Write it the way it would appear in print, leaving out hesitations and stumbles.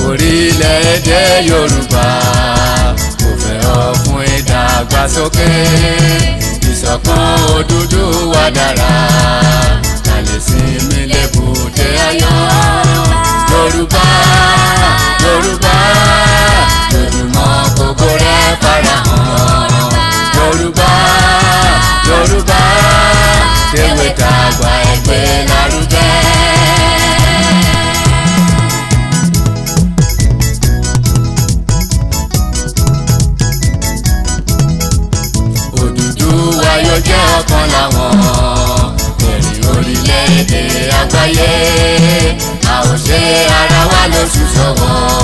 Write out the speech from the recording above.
Orílẹ̀-èdè Yorùbá kò fẹ́ ọ fún ìdàgbàsókè, ìṣọ̀kan Odùduwà dára, ká lè sinmi lébùté ayọ̀. Yorùbá, Yorùbá, lójúmọ́ gbogbo rẹ̀ farahàn. Yorùbá, Yorùbá, tèwe tàgbà ẹgbẹ́ lárugẹ. Odùduwà yóò jẹ́ ọ̀kan láwọn ẹ̀rí orílẹ̀-èdè àgbáyé. A ò ṣe ara wa lóṣù ṣọwọ́.